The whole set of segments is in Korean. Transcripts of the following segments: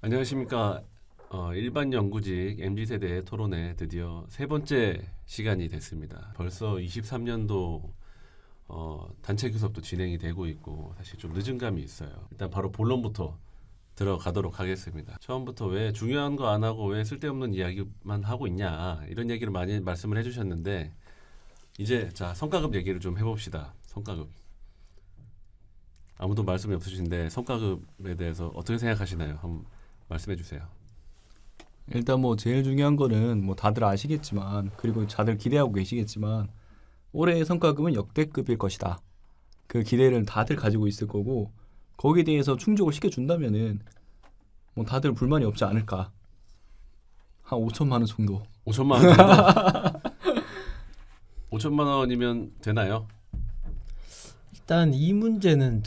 안녕하십니까. 일반 연구직 MZ세대 토론회 드디어 세 번째 시간이 됐습니다. 벌써 23년도 단체 교섭도 진행이 되고 있고 사실 좀 늦은 감이 있어요. 일단 바로 본론부터 들어가도록 하겠습니다. 처음부터 왜 중요한 거 안 하고 왜 쓸데없는 이야기만 하고 있냐 이런 얘기를 많이 말씀을 해주셨는데 이제 자 성과급 얘기를 좀 해봅시다. 성과급. 아무도 말씀이 없으신데 성과급에 대해서 어떻게 생각하시나요? 한번 말씀해 주세요. 일단 뭐 제일 중요한 거는 뭐 다들 아시겠지만 그리고 다들 기대하고 계시겠지만 올해의 성과급은 역대급일 것이다. 그 기대를 다들 가지고 있을 거고 거기에 대해서 충족을 시켜준다면은 뭐 다들 불만이 없지 않을까. 한 5천만 원 정도. 5천만 원 정도? 5천만 원이면 되나요? 일단 이 문제는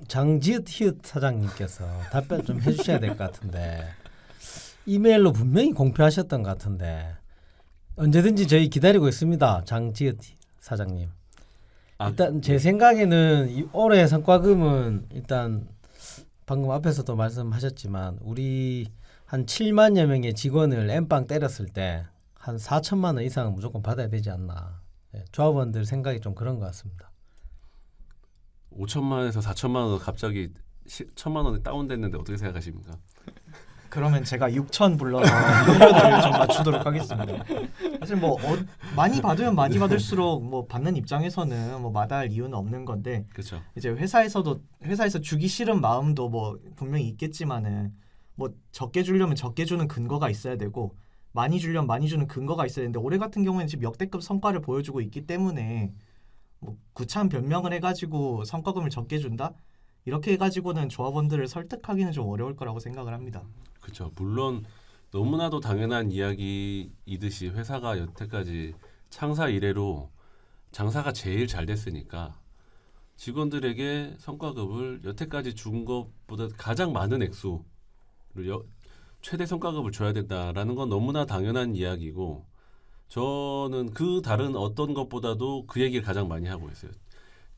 장지읒 히읗 사장님께서 답변 좀 해주셔야 될 것 같은데 이메일로 분명히 공표하셨던 것 같은데 언제든지 저희 기다리고 있습니다. 장지읒 사장님. 일단 제 생각에는 올해 성과금은 일단 방금 앞에서도 말씀하셨지만 우리 한 7만여 명의 직원을 엠빵 때렸을 때 한 4천만 원 이상은 무조건 받아야 되지 않나. 조합원들 생각이 좀 그런 것 같습니다. 5천만 원에서 4천만 원 갑자기 1천만 원이 다운됐는데 어떻게 생각하십니까? 그러면 제가 6천 불러서 의견을 좀 맞추도록 하겠습니다. 사실 뭐 많이 받으면 많이 받을수록 뭐 받는 입장에서는 뭐 마다할 이유는 없는 건데 그렇죠. 이제 회사에서 주기 싫은 마음도 뭐 분명히 있겠지만은 뭐 적게 주려면 적게 주는 근거가 있어야 되고 많이 주려면 많이 주는 근거가 있어야 되는데 올해 같은 경우에는 지금 역대급 성과를 보여주고 있기 때문에 뭐 구차한 변명을 해가지고 성과금을 적게 준다? 이렇게 해가지고는 조합원들을 설득하기는 좀 어려울 거라고 생각을 합니다. 그렇죠. 물론 너무나도 당연한 이야기이듯이 회사가 여태까지 창사 이래로 장사가 제일 잘 됐으니까 직원들에게 성과급을 여태까지 준 것보다 가장 많은 액수를 최대 성과급을 줘야 된다라는 건 너무나 당연한 이야기고 저는 그 다른 어떤 것보다도 그 얘기를 가장 많이 하고 있어요.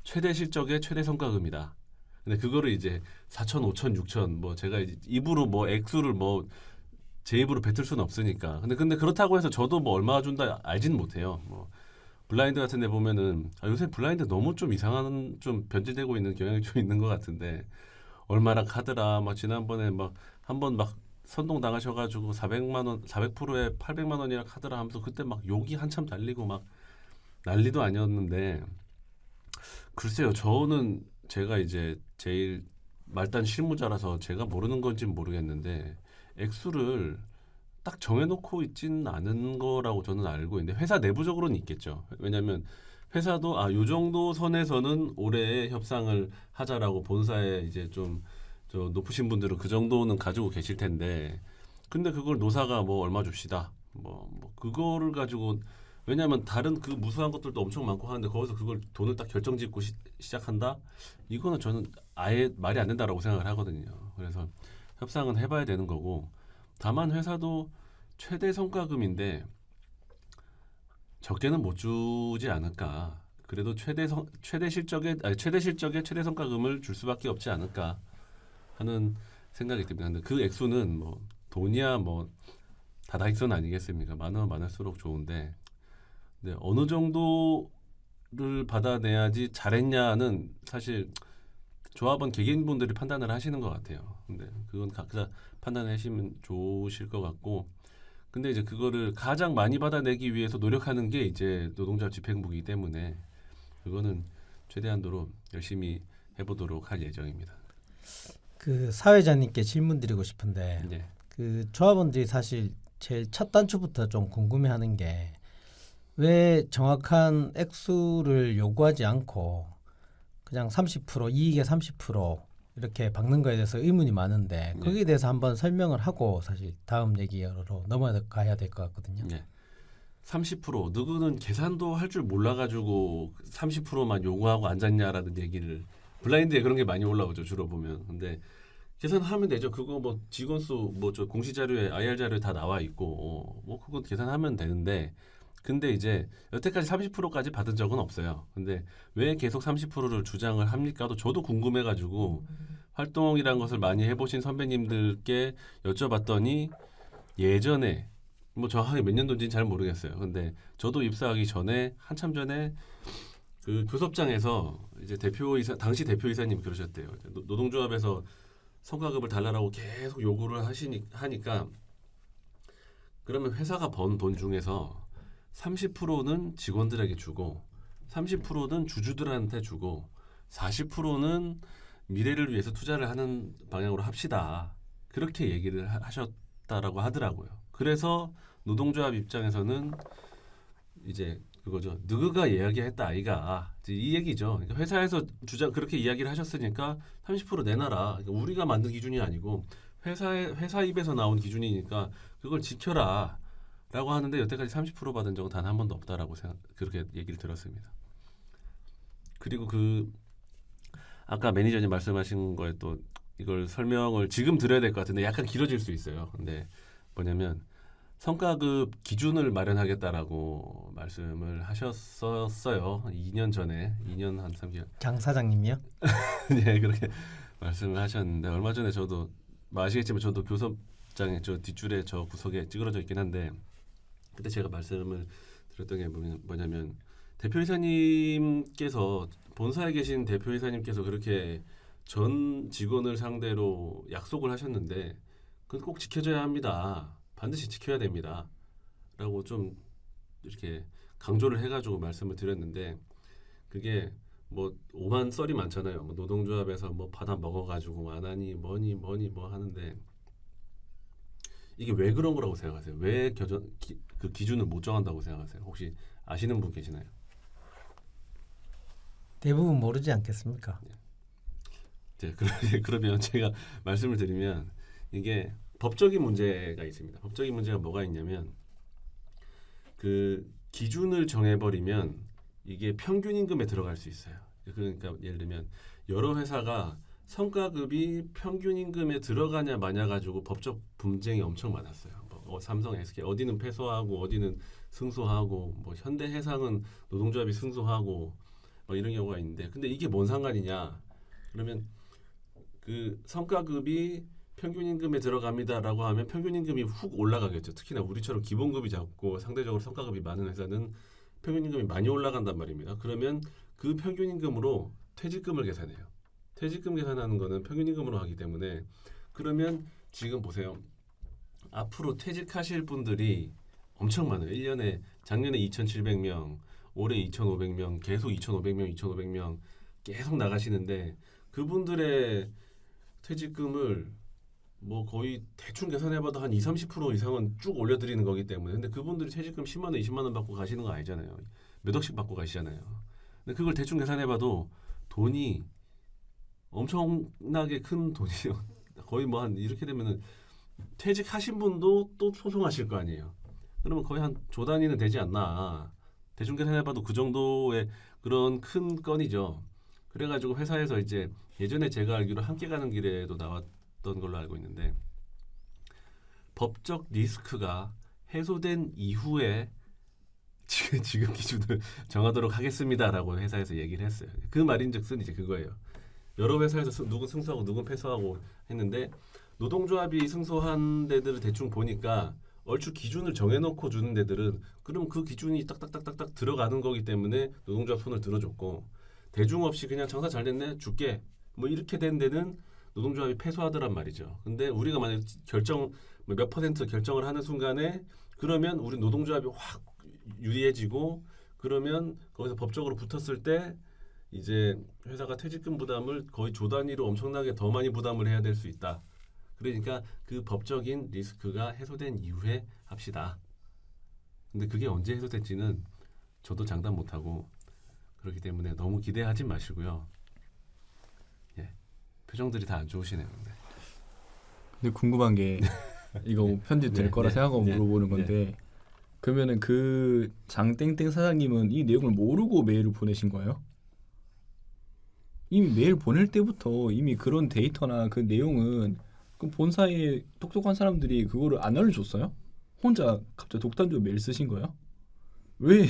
최대 실적의 최대 성과금이다. 근데 그거를 이제 4천, 5천, 6천 뭐 제가 입으로 뭐 액수를 뭐 제 입으로 뱉을 수는 없으니까. 근데 그렇다고 해서 저도 뭐 얼마 준다 알지는 못해요. 뭐 블라인드 같은 데 보면은 요새 블라인드 너무 좀 이상한 좀 변질되고 있는 경향이 좀 있는 것 같은데 얼마나 하더라. 막 지난번에 막 한번 막 선동 당하셔가지고 400만 원, 400%에 800만 원이라 하더라 하면서 그때 막 욕이 한참 달리고 막 난리도 아니었는데 글쎄요. 저는 제가 이제 제일 말단 실무자라서 제가 모르는 건지는 모르겠는데 액수를 딱 정해놓고 있지는 않은 거라고 저는 알고 있는데 회사 내부적으로는 있겠죠. 왜냐하면 회사도 요 정도 선에서는 올해 협상을 하자라고 본사에 이제 좀 저 높으신 분들은 그 정도는 가지고 계실 텐데 근데 그걸 노사가 뭐 얼마 줍시다 뭐 그거를 가지고 왜냐하면 다른 그 무수한 것들도 엄청 많고 하는데 거기서 그걸 돈을 딱 결정짓고 시작한다 이거는 저는 아예 말이 안 된다라고 생각을 하거든요. 그래서 협상은 해봐야 되는 거고 다만 회사도 최대 성과금인데 적게는 못 주지 않을까. 그래도 최대 실적의 최대 성과금을 줄 수밖에 없지 않을까 하는 생각이 듭니다. 근데 그 액수는 뭐 돈이야 뭐 다다익선 아니겠습니까? 많으면 많을수록 좋은데 근데 어느 정도를 받아내야지 잘했냐는 사실 조합원 개개인분들이 판단을 하시는 것 같아요. 근데 그건 각자 판단하시면 좋으실 것 같고 근데 이제 그거를 가장 많이 받아내기 위해서 노력하는 게 이제 노동자 집행부이기 때문에 그거는 최대한도로 열심히 해보도록 할 예정입니다. 그 사회자님께 질문 드리고 싶은데 네. 그 조합원들이 사실 제일 첫 단추부터 좀 궁금해하는 게 왜 정확한 액수를 요구하지 않고 그냥 30% 이익의 30% 이렇게 박는 거에 대해서 의문이 많은데 네. 거기에 대해서 한번 설명을 하고 사실 다음 얘기로 넘어가야 될 것 같거든요. 네. 30% 누구는 계산도 할 줄 몰라가지고 30%만 요구하고 앉았냐라는 얘기를 블라인드에 그런 게 많이 올라오죠 주로 보면. 근데 계산하면 되죠. 그거 뭐 직원 수 뭐 저 공시 자료에 IR 자료에 다 나와 있고 뭐 그건 계산하면 되는데 근데 이제 여태까지 30%까지 받은 적은 없어요. 근데 왜 계속 30%를 주장을 합니까도 저도 궁금해가지고 활동이란 것을 많이 해보신 선배님들께 여쭤봤더니 예전에 뭐 정확하게 몇 년도인지는 잘 모르겠어요. 근데 저도 입사하기 전에 한참 전에 그 교섭장에서 이제 대표이사 당시 대표이사님이 그러셨대요. 노동조합에서 성과급을 달라고 계속 요구를 하니까 그러면 회사가 번 돈 중에서 30%는 직원들에게 주고 30%는 주주들한테 주고 40%는 미래를 위해서 투자를 하는 방향으로 합시다. 그렇게 얘기를 하셨다라고 하더라고요. 그래서 노동조합 입장에서는 이제 그거죠. 누구가 이야기했다 아이가 이제 이 얘기죠. 그러니까 회사에서 주장 그렇게 이야기를 하셨으니까 30% 내놔라. 그러니까 우리가 만든 기준이 아니고 회사 입에서 나온 기준이니까 그걸 지켜라라고 하는데 여태까지 30% 받은 적은 단 한 번도 없다라고 그렇게 얘기를 들었습니다. 그리고 그 아까 매니저님 말씀하신 거에 또 이걸 설명을 지금 드려야 될 것 같은데 약간 길어질 수 있어요. 근데 뭐냐면 성과급 기준을 마련하겠다라고 말씀을 하셨었어요. 2년 전에 2년 한 3개월 장 사장님이요? 네 그렇게 말씀을 하셨는데 얼마 전에 저도 뭐 아시겠지만 저도 교섭장에 저 뒷줄에 저 구석에 찌그러져 있긴 한데 그때 제가 말씀을 드렸던 게 뭐냐면 대표이사님께서 본사에 계신 대표이사님께서 그렇게 전 직원을 상대로 약속을 하셨는데 그건 꼭 지켜줘야 합니다. 반드시 지켜야 됩니다. 라고 좀 이렇게 강조를 해가지고 말씀을 드렸는데 그게 뭐 오만 썰이 많잖아요. 뭐 노동조합에서 뭐 받아 먹어가지고 안 하니 뭐니 뭐 하는데 이게 왜 그런 거라고 생각하세요? 왜 그 기준을 못 정한다고 생각하세요? 혹시 아시는 분 계시나요? 대부분 모르지 않겠습니까? 네, 그러면 제가 말씀을 드리면 이게 법적인 문제가 있습니다. 법적인 문제가 뭐가 있냐면 그 기준을 정해버리면 이게 평균 임금에 들어갈 수 있어요. 그러니까 예를 들면 여러 회사가 성과급이 평균 임금에 들어가냐 마냐 가지고 법적 분쟁이 엄청 많았어요. 뭐 삼성, SK 어디는 패소하고 어디는 승소하고 뭐 현대해상은 노동조합이 승소하고 뭐 이런 경우가 있는데 근데 이게 뭔 상관이냐? 그러면 그 성과급이 평균 임금에 들어갑니다라고 하면 평균 임금이 훅 올라가겠죠. 특히나 우리처럼 기본급이 작고 상대적으로 성과급이 많은 회사는 평균 임금이 많이 올라간단 말입니다. 그러면 그 평균 임금으로 퇴직금을 계산해요. 퇴직금 계산하는 거는 평균 임금으로 하기 때문에 그러면 지금 보세요. 앞으로 퇴직하실 분들이 엄청 많아요. 1년에 작년에 2,700명, 올해 2,500명, 계속 2,500명 계속 나가시는데 그분들의 퇴직금을 뭐 거의 대충 계산해봐도 한 20-30% 이상은 쭉 올려드리는 거기 때문에 근데 그분들이 퇴직금 10만 원, 20만 원 받고 가시는 거 아니잖아요. 몇 억씩 받고 가시잖아요. 근데 그걸 대충 계산해봐도 돈이 엄청나게 큰 돈이요. 거의 뭐 한 이렇게 되면은 퇴직하신 분도 또 소송하실 거 아니에요. 그러면 거의 한 조 단위는 되지 않나. 대충 계산해봐도 그 정도의 그런 큰 건이죠. 그래가지고 회사에서 이제 예전에 제가 알기로 함께 가는 길에도 나왔던 걸로 알고 있는데 법적 리스크가 해소된 이후에 지금 기준을 정하도록 하겠습니다라고 회사에서 얘기를 했어요. 그 말인즉슨 이제 그거예요. 여러 회사에서 누군 승소하고 누군 패소하고 했는데 노동조합이 승소한 데들을 대충 보니까 얼추 기준을 정해놓고 주는 데들은 그럼 그 기준이 딱딱딱딱딱 들어가는 거기 때문에 노동조합 손을 들어줬고 대중 없이 그냥 장사 잘 됐네 줄게 뭐 이렇게 된 데는 노동조합이 패소하더란 말이죠. 근데 우리가 만약 결정 몇 퍼센트 결정을 하는 순간에 그러면 우리 노동조합이 확 유리해지고 그러면 거기서 법적으로 붙었을 때 이제 회사가 퇴직금 부담을 거의 조 단위로 엄청나게 더 많이 부담을 해야 될 수 있다. 그러니까 그 법적인 리스크가 해소된 이후에 합시다. 근데 그게 언제 해소될지는 저도 장담 못하고 그렇기 때문에 너무 기대하지 마시고요. 예, 표정들이 다 안 좋으시네요. 근데 궁금한 게 이거 편집 될 거라 생각하고 물어보는 건데 그러면은 그 장땡땡 사장님은 이 내용을 모르고 메일을 보내신 거예요? 이미 메일 보낼 때부터 이미 그런 데이터나 그 내용은 그 본사에 똑똑한 사람들이 그거를 안 알려줬어요? 혼자 갑자기 독단적으로 메일 쓰신 거예요? 왜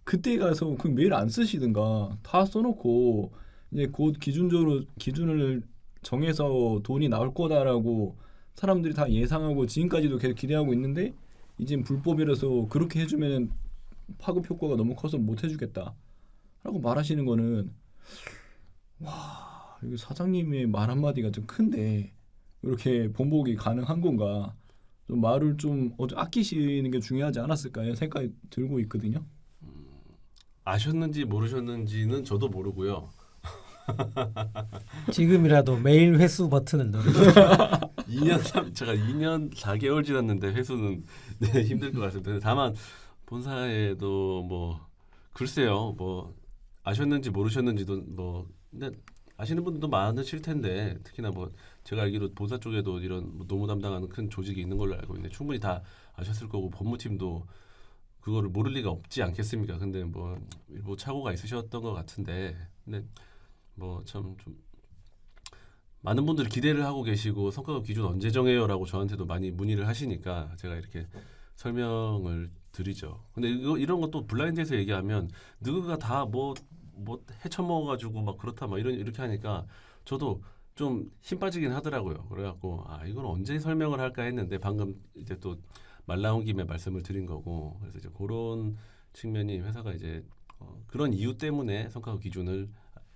그때 가서 그 메일 안 쓰시든가 다 써놓고 이제 곧 기준을 정해서 돈이 나올 거다라고 사람들이 다 예상하고 지금까지도 계속 기대하고 있는데 이제 불법이라서 그렇게 해주면 파급 효과가 너무 커서 못 해주겠다라고 말하시는 거는 와 이거 사장님의 말 한마디가 좀 큰데 이렇게 번복이 가능한 건가? 좀 말을 좀 아끼시는 게 중요하지 않았을까 생각이 들고 있거든요. 아셨는지 모르셨는지는 저도 모르고요. 지금이라도 메일 회수 버튼을 누르시죠. 제가 2년 4개월 지났는데 회수는 네, 힘들 것 같습니다. 다만 본사에도 뭐 글쎄요, 뭐 아셨는지 모르셨는지도 뭐 근데 아시는 분들도 많으실 텐데 특히나 뭐 제가 알기로 본사 쪽에도 이런 뭐 노무 담당하는 큰 조직이 있는 걸로 알고 있는데 충분히 다 아셨을 거고 법무팀도 그거를 모를 리가 없지 않겠습니까? 근데 뭐 일부 착오가 있으셨던 것 같은데 근데 뭐 참 좀 많은 분들이 기대를 하고 계시고 성과급 기준 언제 정해요라고 저한테도 많이 문의를 하시니까 제가 이렇게 설명을 드리죠. 근데 이런 것도 블라인드에서 얘기하면 누구가 다 뭐 헤쳐먹어가지고 막 그렇다 막 이렇게 하니까 저도 좀 힘 빠지긴 하더라고요. 그래갖고 아 이건 언제 설명을 할까 했는데 방금 이제 또 말 나온 김에 말씀을 드린 거고 그래서 이제 그런 측면이 회사가 이제 그런 이유 때문에 성과급 기준을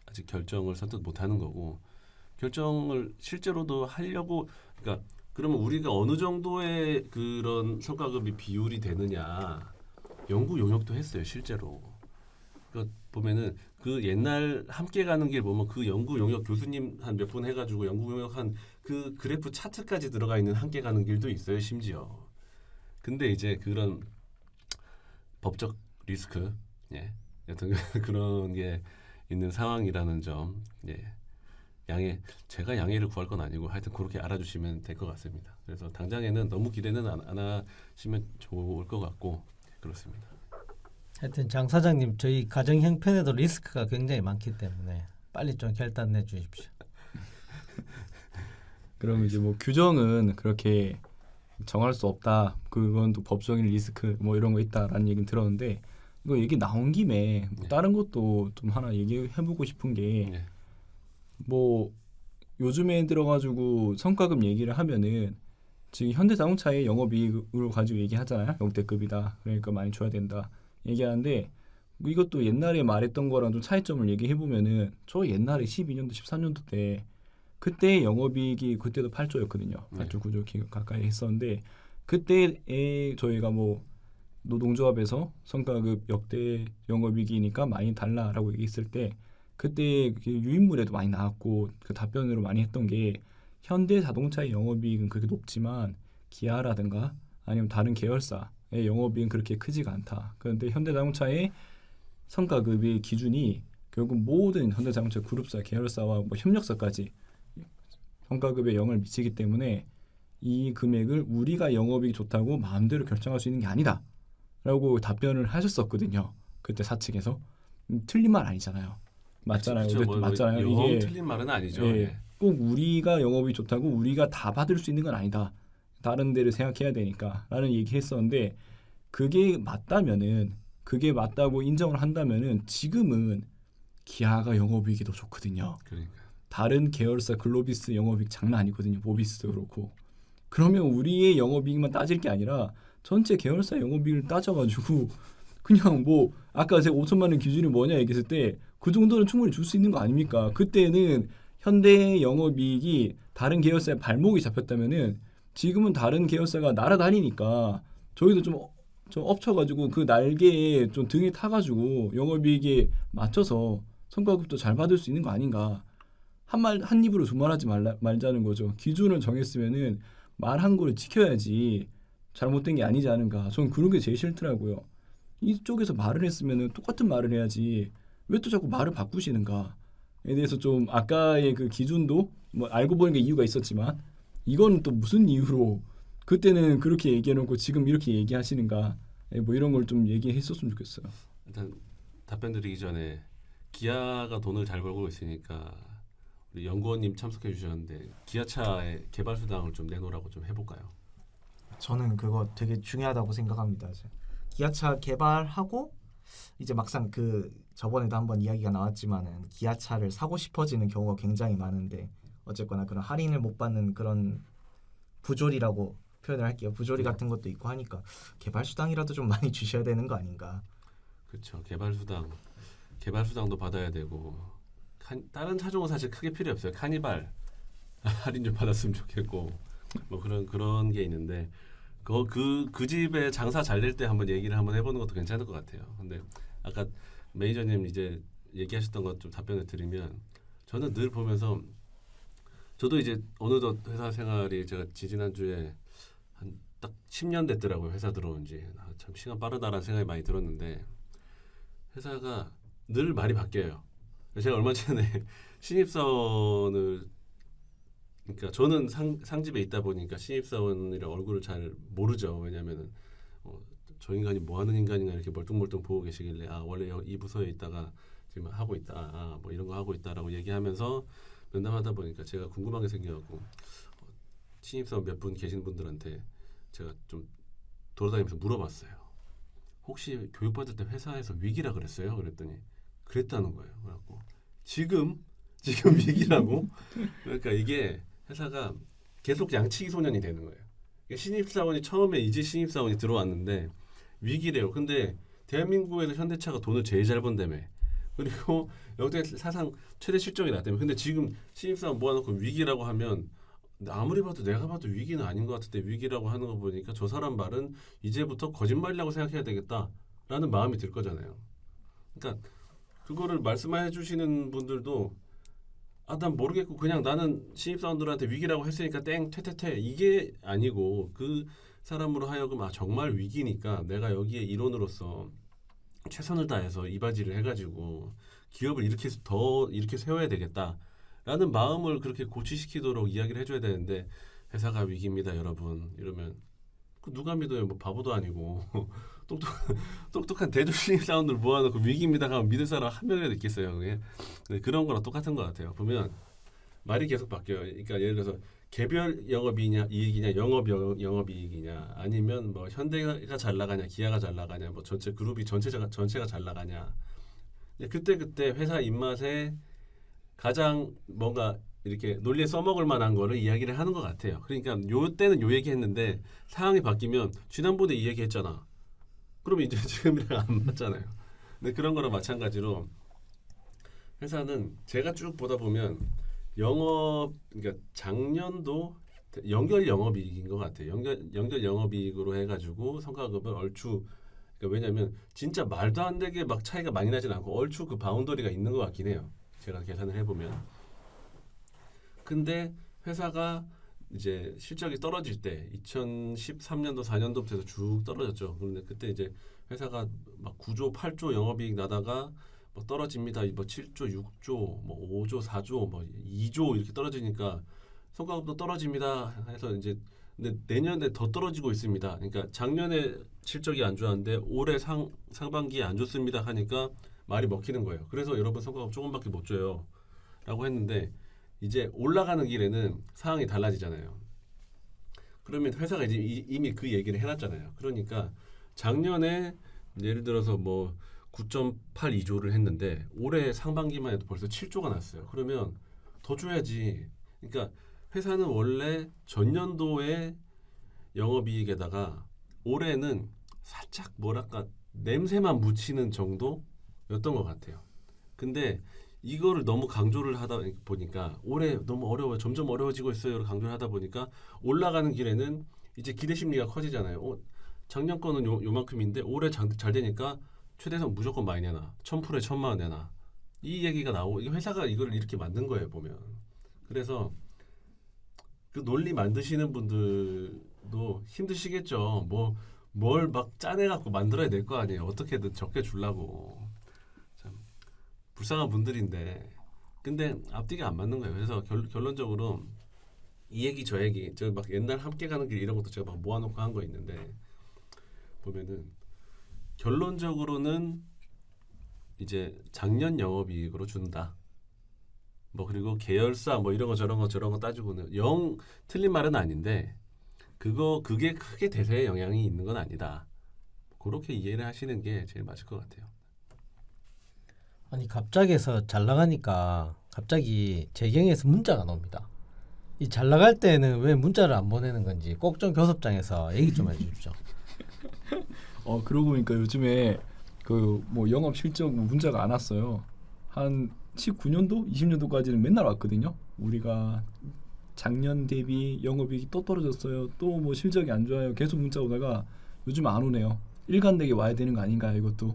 아직 결정을 선뜻 못 하는 거고 결정을 실제로도 하려고 그러니까 그러면 우리가 어느 정도의 그런 성과급이 비율이 되느냐 연구 용역도 했어요 실제로. 그 보면은 그 옛날 함께 가는 길 보면 그 연구 용역 교수님 한 몇 분 해가지고 연구 용역 한 그 그래프 차트까지 들어가 있는 함께 가는 길도 있어요 심지어. 근데 이제 그런 법적 리스크, 예, 여튼 그런 게 있는 상황이라는 점, 예, 제가 양해를 구할 건 아니고 하여튼 그렇게 알아주시면 될 것 같습니다. 그래서 당장에는 너무 기대는 안 하시면 좋을 것 같고 그렇습니다. 하여튼 장 사장님 저희 가정 형편에도 리스크가 굉장히 많기 때문에 빨리 좀 결단 내 주십시오. 그럼 이제 뭐 규정은 그렇게 정할 수 없다. 그건 또 법적인 리스크 뭐 이런 거 있다라는 얘기는 들었는데 이거 얘기 나온 김에 뭐 다른 것도 좀 하나 얘기해보고 싶은 게 네. 뭐 요즘에 들어가지고 성과급 얘기를 하면은 지금 현대자동차의 영업이익으로 가지고 얘기하잖아요. 역대급이다. 그러니까 많이 줘야 된다. 얘기하는데 뭐 이것도 옛날에 말했던 거랑 좀 차이점을 얘기해보면은 저 옛날에 12년도 13년도 때 그때 영업이익이 그때도 8조였거든요. 8조 9조 가까이 했었는데 그때에 저희가 뭐 노동조합에서 성과급 역대 영업이익이니까 많이 달라라고 얘기했을 때 그때 유인물에도 많이 나왔고 그 답변으로 많이 했던 게 현대자동차의 영업이익은 그렇게 높지만 기아라든가 아니면 다른 계열사의 영업이익은 그렇게 크지가 않다. 그런데 현대자동차의 성과급의 기준이 결국 모든 현대자동차 그룹사, 계열사와 뭐 협력사까지 성과급에 영향을 미치기 때문에 이 금액을 우리가 영업이익이 좋다고 마음대로 결정할 수 있는 게 아니다 라고 답변을 하셨었거든요. 그때 사측에서. 틀린 말 아니잖아요. 맞잖아요. 그쵸, 뭐, 맞잖아요. 이게 틀린 말은 아니죠. 예, 예. 꼭 우리가 영업이 좋다고 우리가 다 받을 수 있는 건 아니다. 다른 데를 생각해야 되니까 라는 얘기했었는데 그게 맞다고 인정을 한다면은 지금은 기아가 영업이익이 더 좋거든요. 그러니까. 다른 계열사 글로비스 영업이익 장난 아니거든요. 모비스도 그렇고. 그러면 우리의 영업이익만 따질 게 아니라 전체 계열사 영업이익을 따져가지고 그냥 뭐 아까 제가 5천만 원 기준이 뭐냐 얘기했을 때 그 정도는 충분히 줄 수 있는 거 아닙니까? 그때는 현대 영업이익이 다른 계열사의 발목이 잡혔다면은 지금은 다른 계열사가 날아다니니까 저희도 좀 엎쳐가지고 그 날개에 좀 등에 타가지고 영업이익에 맞춰서 성과급도 잘 받을 수 있는 거 아닌가? 한 입으로 두말하지 말자는 거죠. 기준을 정했으면은 말한 거를 지켜야지 잘못된 게 아니지 않은가. 저는 그런 게 제일 싫더라고요. 이쪽에서 말을 했으면은 똑같은 말을 해야지 왜 또 자꾸 말을 바꾸시는가에 대해서 좀 아까의 그 기준도 뭐 알고 보니까 이유가 있었지만 이건 또 무슨 이유로 그때는 그렇게 얘기해놓고 지금 이렇게 얘기하시는가 뭐 이런 걸 좀 얘기했었으면 좋겠어요. 일단 답변 드리기 전에 기아가 돈을 잘 벌고 있으니까 우리 연구원님 참석해 주셨는데 기아차의 개발 수당을 좀 내놓으라고 좀 해볼까요? 저는 그거 되게 중요하다고 생각합니다. 기아차 개발하고 이제 막상 그 저번에도 한번 이야기가 나왔지만은 기아차를 사고 싶어지는 경우가 굉장히 많은데 어쨌거나 그런 할인을 못 받는 그런 부조리라고 표현을 할게요. 부조리 같은 것도 있고 하니까 개발 수당이라도 좀 많이 주셔야 되는 거 아닌가. 그렇죠. 개발 수당도 받아야 되고 다른 차종은 사실 크게 필요 없어요. 카니발 할인 좀 받았으면 좋겠고 뭐 그런 게 있는데 그 집에 장사 잘 될 때 한번 얘기를 한번 해보는 것도 괜찮을 것 같아요. 근데 아까 매니저님 이제 얘기하셨던 것 좀 답변을 드리면 저는 늘 보면서 저도 이제 어느덧 회사 생활이 제가 지지난주에 한 딱 10년 됐더라고요. 회사 들어온 지. 참 시간 빠르다라는 생각이 많이 들었는데 회사가 늘 말이 바뀌어요. 제가 얼마 전에 신입사원을 그러니까 저는 상집에 있다 보니까 신입사원이랑 얼굴을 잘 모르죠. 왜냐면은 저 인간이 뭐 하는 인간인가 이렇게 멀뚱멀뚱 보고 계시길래 원래 이 부서에 있다가 지금 하고 있다. 뭐 이런 거 하고 있다라고 얘기하면서 면담하다 보니까 제가 궁금한 게 생겨갖고 신입사원 몇 분 계신 분들한테 제가 좀 돌아다니면서 물어봤어요. 혹시 교육받을 때 회사에서 위기라 그랬어요? 그랬더니 그랬다는 거예요. 그래갖고 지금 위기라고? 그러니까 이게 회사가 계속 양치기 소년이 되는 거예요. 신입사원이 처음에 이제 신입사원이 들어왔는데 위기래요. 근데 대한민국에서 현대차가 돈을 제일 잘 번다며. 그리고 역대 사상 최대 실적이 났다며. 근데 지금 신입사원 모아놓고 위기라고 하면 아무리 봐도 내가 봐도 위기는 아닌 것 같은데 위기라고 하는 거 보니까 저 사람 말은 이제부터 거짓말이라고 생각해야 되겠다라는 마음이 들 거잖아요. 그러니까 그거를 말씀해 주시는 분들도 난 모르겠고 그냥 나는 신입사원들한테 위기라고 했으니까 땡 퇴퇴퇴 이게 아니고 그 사람으로 하여금 정말 위기니까 내가 여기에 일원으로서 최선을 다해서 이바지를 해가지고 기업을 이렇게 세워야 되겠다라는 마음을 그렇게 고취시키도록 이야기를 해줘야 되는데 회사가 위기입니다 여러분 이러면 누가 믿어요? 뭐 바보도 아니고 똑똑한 대졸 신입사원들 모아놓고 위기입니다 하면 믿을 사람 한 명이라도 있겠어요. 그게 그런 거랑 똑같은 것 같아요. 보면 말이 계속 바뀌어요. 그러니까 예를 들어서 개별 영업이익이냐 영업이익이냐 아니면 뭐 현대가 잘 나가냐 기아가 잘 나가냐 뭐 전체 그룹이 전체가 잘 나가냐 그때 회사 입맛에 가장 뭔가 이렇게 논리에 써먹을 만한 거를 이야기를 하는 것 같아요. 그러니까 요 때는 요 얘기 했는데 상황이 바뀌면 지난번에 이 얘기 했잖아. 그럼 이제 지금이랑 안 맞잖아요. 근데 그런 거랑 마찬가지로 회사는 제가 쭉 보다 보면 그러니까 작년도 연결 영업이익인 것 같아요. 연결 영업이익으로 해가지고 성과급을 얼추 그러니까 왜냐하면 진짜 말도 안 되게 막 차이가 많이 나진 않고 얼추 그 바운더리가 있는 것 같긴 해요. 제가 계산을 해보면. 근데 회사가 이제 실적이 떨어질 때 2013년도 4년도부터 해서 쭉 떨어졌죠. 그런데 그때 이제 회사가 막 9조 8조 영업이익 나다가 뭐 떨어집니다. 뭐 7조 6조 뭐 5조 4조 뭐 2조 이렇게 떨어지니까 성과급도 떨어집니다 해서 이제 근데 내년에 더 떨어지고 있습니다. 그러니까 작년에 실적이 안 좋았는데 올해 상반기에 안 좋습니다 하니까 말이 먹히는 거예요. 그래서 여러분 성과급 조금밖에 못 줘요 라고 했는데 이제 올라가는 길에는 상황이 달라지잖아요. 그러면 회사가 이제 이미 그 얘기를 해놨잖아요. 그러니까 작년에 예를 들어서 뭐 9.82조를 했는데 올해 상반기만 해도 벌써 7조가 났어요. 그러면 더 줘야지. 그러니까 회사는 원래 전년도에 영업이익에다가 올해는 살짝 뭐랄까 냄새만 묻히는 정도였던 것 같아요. 근데 이거를 너무 강조를 하다 보니까 올해 너무 어려워요. 점점 어려워지고 있어요. 강조를 하다 보니까 올라가는 길에는 이제 기대 심리가 커지잖아요. 작년 거는 요만큼인데 올해 잘 되니까 최대상 무조건 많이 내놔. 1000%에 1000만 원 내놔. 이 얘기가 나오고 회사가 이걸 이렇게 만든 거예요. 보면. 그래서 그 논리 만드시는 분들도 힘드시겠죠. 뭘 막 짜내갖고 만들어야 될 거 아니에요. 어떻게든 적게 주려고. 불쌍한 분들인데 근데 앞뒤가 안 맞는 거예요. 그래서 결론적으로 이 얘기 저 얘기 저 막 옛날 함께 가는 길 이런 것도 제가 막 모아놓고 한 거 있는데 보면은 결론적으로는 이제 작년 영업이익으로 준다. 뭐 그리고 계열사 뭐 이런 거 저런 거 따지고는 영 틀린 말은 아닌데 그게 크게 대세에 영향이 있는 건 아니다. 그렇게 이해를 하시는 게 제일 맞을 것 같아요. 아니 갑자기 해서 잘 나가니까 갑자기 재경에서 문자가 나옵니다. 이 잘 나갈 때는 왜 문자를 안 보내는 건지 꼭 좀 교섭장에서 얘기 좀 해주십시오. 그러고 보니까 요즘에 그 뭐 영업 실적 문자가 안 왔어요. 한 19년도, 20년도까지는 맨날 왔거든요. 우리가 작년 대비 영업이익이 또 떨어졌어요. 또 뭐 실적이 안 좋아요. 계속 문자 오다가 요즘 안 오네요. 일관되게 와야 되는 거 아닌가 이것도.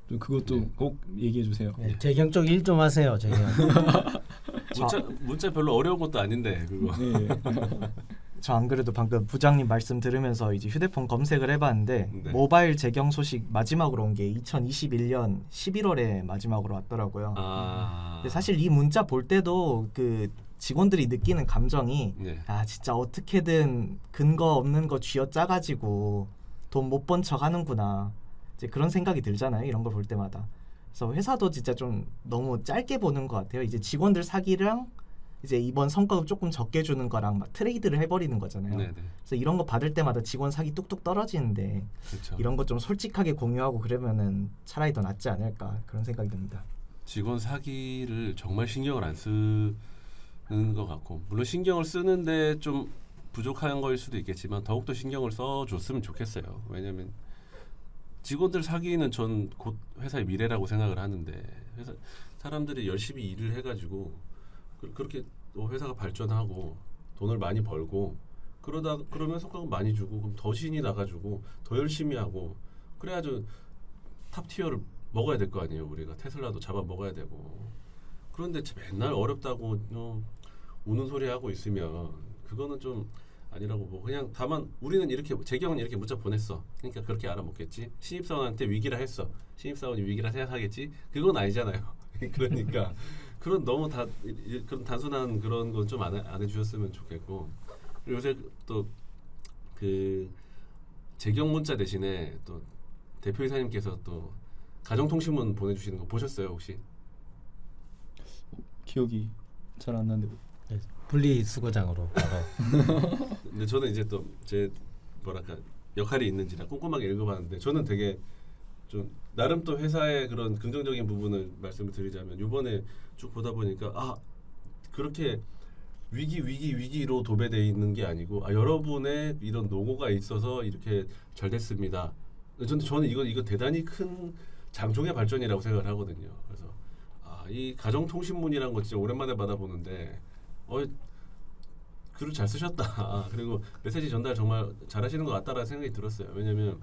좀 그것도 네. 꼭 얘기해 주세요. 네, 재경 쪽 일 좀 하세요. 재경. 문자 별로 어려운 것도 아닌데 그거. 네. 저 안 그래도 방금 부장님 말씀 들으면서 이제 휴대폰 검색을 해봤는데 네. 모바일 재경 소식 마지막으로 온 게 2021년 11월에 마지막으로 왔더라고요. 근데 사실 이 문자 볼 때도 그 직원들이 느끼는 감정이 네. 아 진짜 어떻게든 근거 없는 거 쥐어짜가지고 돈 못 번 척 하는구나 이제 그런 생각이 들잖아요. 이런 걸 볼 때마다. 그래서 회사도 진짜 좀 너무 짧게 보는 것 같아요. 이제 직원들 사기랑 이제 이번 성과급 조금 적게 주는 거랑 막 트레이드를 해버리는 거잖아요. 네네. 그래서 이런 거 받을 때마다 직원 사기 뚝뚝 떨어지는데 그렇죠. 이런 거 좀 솔직하게 공유하고 그러면은 차라리 더 낫지 않을까 그런 생각이 듭니다. 직원 사기를 정말 신경을 안 쓰는 것 같고 물론 신경을 쓰는데 좀 부족한 거일 수도 있겠지만 더욱더 신경을 써줬으면 좋겠어요. 왜냐하면 직원들 사기는 전 곧 회사의 미래라고 생각을 하는데 회사 사람들이 열심히 일을 해가지고 그렇게 회사가 발전하고 돈을 많이 벌고 그러면 성과금 많이 주고 그럼 더 신이 나가지고 더 열심히 하고 그래야죠 탑 티어를 먹어야 될 거 아니에요. 우리가 테슬라도 잡아 먹어야 되고 그런데 맨날 어렵다고 우는 소리 하고 있으면 그거는 좀 아니라고 뭐 그냥 다만 우리는 이렇게 재경은 이렇게 문자 보냈어. 그러니까 그렇게 알아먹겠지. 신입사원한테 위기라 했어. 신입사원이 위기라 생각하겠지. 그건 아니잖아요. 그러니까 그런 너무 그런 단순한 그런 건 좀 안 해주셨으면 좋겠고 그리고 요새 또 그 재경 문자 대신에 또 대표이사님께서 또 가정통신문 보내주시는 거 보셨어요 혹시? 기억이 잘 안 나는데. 네, 분리수거장으로 바로. 근데 저는 이제 또 제 뭐랄까 역할이 있는지라 꼼꼼하게 읽어봤는데 저는 되게 좀 나름 또 회사의 그런 긍정적인 부분을 말씀을 드리자면 이번에 쭉 보다 보니까 아 그렇게 위기로 도배되어 있는 게 아니고 아 여러분의 이런 노고가 있어서 이렇게 잘 됐습니다. 저는 이거 대단히 큰 장족의 발전이라고 생각을 하거든요. 그래서 이 가정통신문이라는 거 진짜 오랜만에 받아보는데 글을 잘 쓰셨다. 그리고 메시지 전달 정말 잘하시는 것 같다라는 생각이 들었어요. 왜냐하면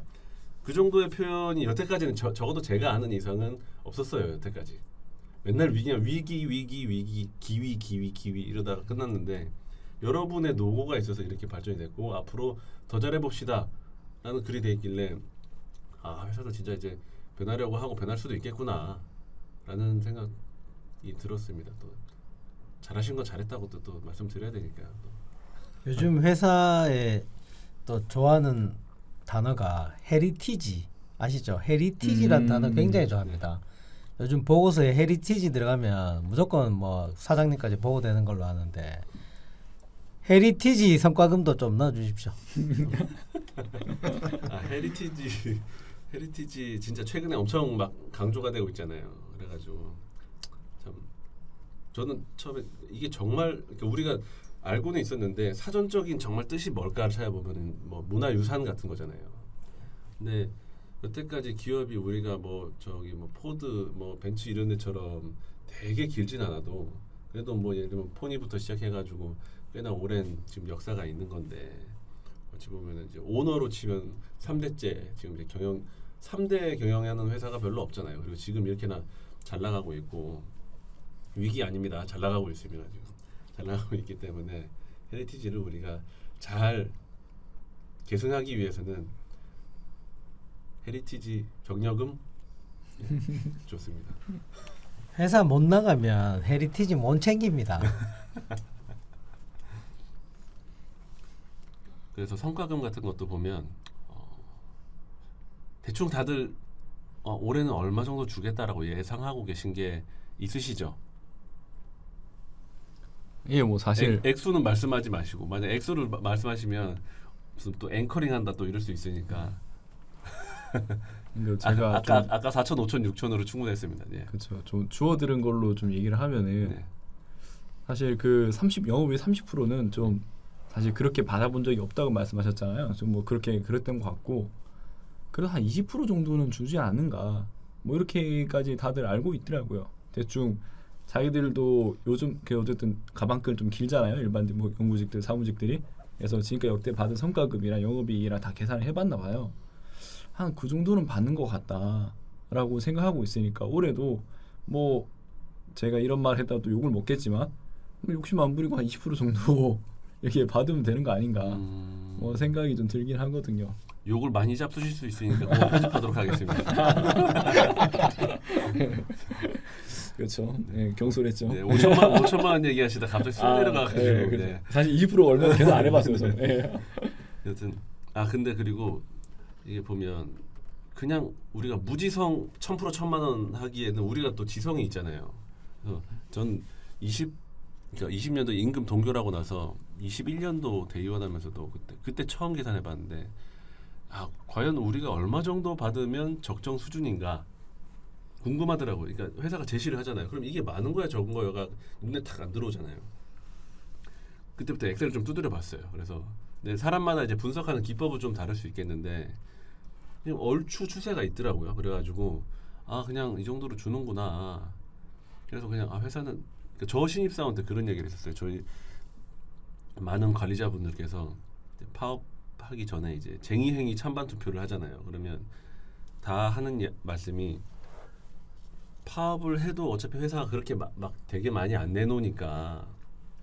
그 정도의 표현이 여태까지는 적어도 제가 아는 이상은 없었어요. 여태까지 맨날 위기 기위 이러다가 끝났는데 여러분의 노고가 있어서 이렇게 발전이 됐고 앞으로 더 잘해봅시다 라는 글이 돼 있길래 회사도 진짜 이제 변하려고 하고 변할 수도 있겠구나 라는 생각이 들었습니다. 또 잘하신 건 잘했다고 또 말씀드려야 되니까요. 요즘 회사에 또 좋아하는 단어가 헤리티지 아시죠? 헤리티지라는 단어 굉장히 좋아합니다. 요즘 보고서에 헤리티지 들어가면 무조건 뭐 사장님까지 보고되는 걸로 아는데 헤리티지 성과금도 좀 넣어주십시오. 헤리티지 진짜 최근에 엄청 막 강조가 되고 있잖아요. 그래가지고 참 저는 처음에 이게 정말 그러니까 우리가 알고는 있었는데 사전적인 정말 뜻이 뭘까를 찾아보면은 뭐 문화유산 같은 거잖아요. 근데 여태까지 기업이 우리가 뭐 포드 뭐 벤츠 이런 데처럼 되게 길진 않아도 그래도 뭐 예를 들면 포니부터 시작해가지고 꽤나 오랜 지금 역사가 있는 건데 어찌 보면은 이제 오너로 치면 3대째 지금 이제 3대 경영하는 회사가 별로 없잖아요. 그리고 지금 이렇게나 잘 나가고 있고 위기 아닙니다. 잘 나가고 있습니다. 지금 잘 나가고 있기 때문에 헤리티지를 우리가 잘 계승하기 위해서는 헤리티지 격려금 좋습니다. 회사 못 나가면 헤리티지 못 챙깁니다. 그래서 성과금 같은 것도 보면 대충 다들 올해는 얼마 정도 주겠다라고 예상하고 계신 게 있으시죠? 예, 뭐 사실 액수는 말씀하지 마시고 만약 액수를 말씀하시면 무슨 또 앵커링 한다 또 이럴 수 있으니까 근데 제가 아까 4천, 5천, 6천으로 충분했습니다. 예. 그렇죠. 좀 주워 들은 걸로 좀 얘기를 하면은 네. 사실 그 30 영업의 30%는 좀 사실 그렇게 받아본 적이 없다고 말씀하셨잖아요. 좀 뭐 그렇게 그랬던 것 같고 그래도 한 20% 정도는 주지 않은가 뭐 이렇게까지 다들 알고 있더라고요. 대충 자기들도 요즘 그 어쨌든 가방끈 좀 길잖아요. 일반들 뭐 연구직들 사무직들이 그래서 지금까지 역대 받은 성과급이랑 영업이익이랑 다 계산을 해봤나 봐요. 한 그 정도는 받는 것 같다라고 생각하고 있으니까 올해도 뭐 제가 이런 말 했다가 또 욕을 먹겠지만 뭐 욕심 안 부리고 한 20% 정도 이렇게 받으면 되는 거 아닌가 뭐 생각이 좀 들긴 하거든요. 욕을 많이 잡수실 수 있으니까 그거 편집하도록 하겠습니다. 그렇죠. 네, 경솔했죠. 네, 5천만 원 얘기하시다 갑자기 쑥 내려가가지고. 그렇죠. 네. 사실 20% 얼마 계산 안 해봤어요. 저는. 네. 여튼 근데 그리고 이게 보면 그냥 우리가 무지성 1000% 1000만 원 하기에는 우리가 또 지성이 있잖아요. 그래서 전 20년도 임금 동결하고 나서 21년도 대의원하면서도 그때 처음 계산해봤는데 과연 우리가 얼마 정도 받으면 적정 수준인가 궁금하더라고요. 그러니까 회사가 제시를 하잖아요. 그럼 이게 많은 거야 적은 거야가 눈에 탁 안 들어오잖아요. 그때부터 엑셀을 좀 두드려봤어요. 그래서 사람마다 이제 분석하는 기법은 좀 다를 수 있겠는데 그냥 얼추 추세가 있더라고요. 그래가지고 그냥 이 정도로 주는구나. 그래서 그냥 회사는 그러니까 저 신입사원 때 그런 얘기를 했었어요. 저희 많은 관리자분들께서 파업하기 전에 이제 쟁의행위 찬반 투표를 하잖아요. 그러면 다 하는 말씀이 파업을 해도 어차피 회사가 그렇게 막 되게 많이 안 내놓으니까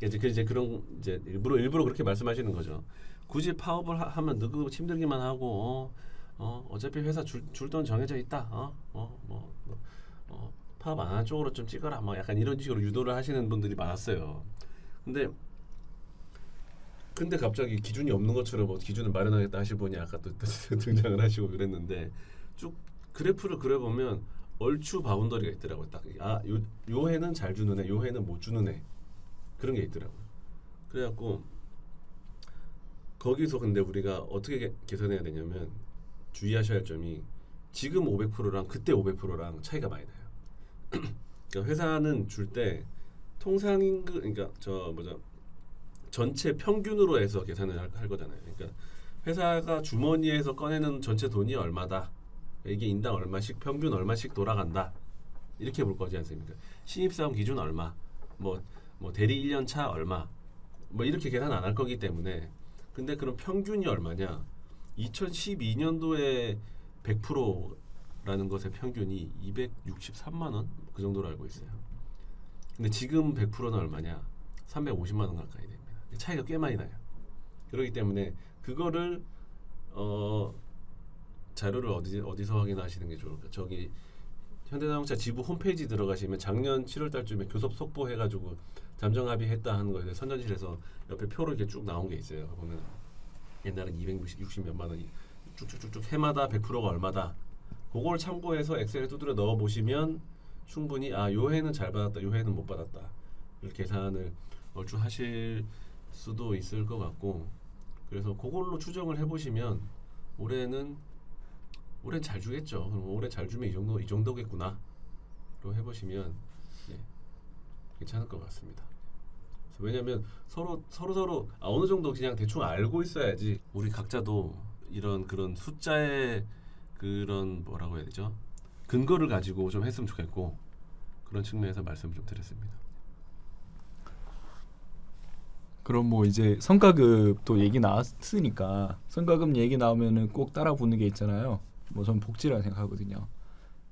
이제 그런 이제 일부러 그렇게 말씀하시는 거죠. 굳이 파업을 하면 너그 힘들기만 하고 어차피 회사 줄 돈 정해져 있다. 파업 안 하는 쪽으로 좀 찍어라. 뭐 약간 이런 식으로 유도를 하시는 분들이 많았어요. 근데 갑자기 기준이 없는 것처럼 기준을 마련하겠다 하시고 보니 아까 또 등장을 하시고 그랬는데 쭉 그래프를 그려보면 얼추 바운더리가 있더라고요. 딱 요 해는 잘 주는 애, 요 해는 못 주는 애 그런 게 있더라고요. 그래갖고 거기서 근데 우리가 어떻게 개선해야 되냐면 주의하셔야 할 점이 지금 500%랑 그때 500%랑 차이가 많이 나요. 그러니까 회사는 줄 때 통상임금 그러니까 전체 평균으로 해서 계산을 할 거잖아요. 그러니까 회사가 주머니에서 꺼내는 전체 돈이 얼마다. 이게 인당 얼마씩 평균 얼마씩 돌아간다. 이렇게 볼 거지 않습니까? 신입사원 기준 얼마. 뭐 대리 1년 차 얼마. 뭐 이렇게 계산 안 할 거기 때문에. 근데 그럼 평균이 얼마냐? 2012년도에 100%라는 것의 평균이 263만 원 그 정도로 알고 있어요. 근데 지금 100%는 얼마냐? 350만 원 가까이 됩니다. 차이가 꽤 많이 나요. 그렇기 때문에 그거를 자료를 어디서 확인하시는 게 좋을까? 저기 현대자동차 지부 홈페이지 들어가시면 작년 7월 달쯤에 교섭 속보해가지고 잠정 합의했다 하는 거에 선전실에서 옆에 표로 이렇게 요 나온 게 있어요. 보면 옛날엔 260 몇만 원이 쭉쭉쭉쭉 해마다 100%가 얼마다. 그걸 참고해서 엑셀에 두드려 넣어 보시면 충분히 요 해는 잘 받았다, 요 해는 못 받았다. 이렇게 계산을 얼추 하실 수도 있을 것 같고, 그래서 그걸로 추정을 해보시면 올해는 잘 주겠죠. 그럼 올해 잘 주면 이 정도겠구나로 해보시면 괜찮을 것 같습니다. 왜냐하면 서로 어느 정도 그냥 대충 알고 있어야지 우리 각자도 이런 그런 숫자의 그런 뭐라고 해야 되죠? 근거를 가지고 좀 했으면 좋겠고 그런 측면에서 말씀을 좀 드렸습니다. 그럼 뭐 이제 성과급도 얘기 나왔으니까 성과급 얘기 나오면은 꼭 따라 붙는 게 있잖아요. 뭐 전 복지라 생각하거든요.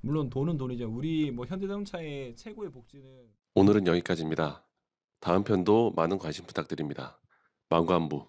물론 돈은 돈이죠. 우리 뭐 현대자동차의 최고의 복지는 오늘은 여기까지입니다. 다음 편도 많은 관심 부탁드립니다. 망관부